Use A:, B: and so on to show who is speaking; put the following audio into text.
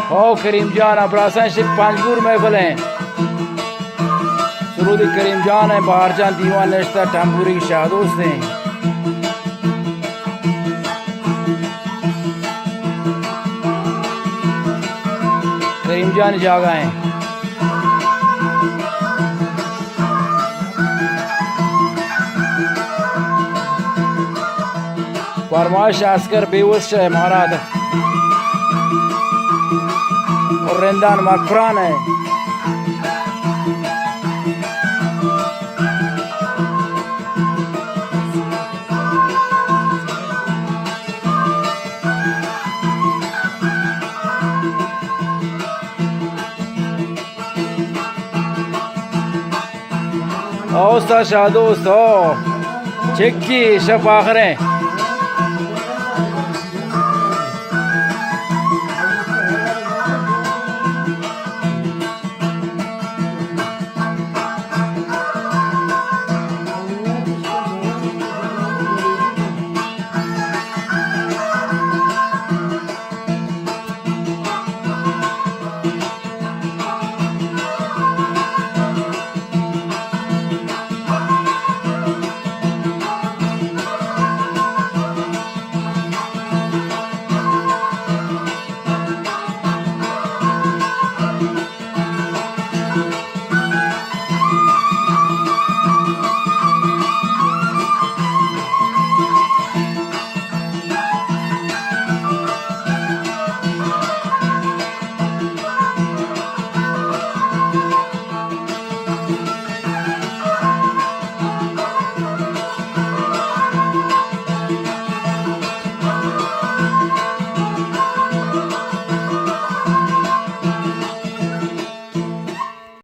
A: او کریم جان ابراسان شک پانچگور محفل ہیں سرود کریم جان ہے باہر جان دیوان نشتہ ٹھمبوری کی شہدوست ہیں کریم جان جاگا ہیں فرمائش عسکر بیوس شہ مہارات اور رندان مکفران ہے اوستا شہدوست ہو چکی شب آخر ہیں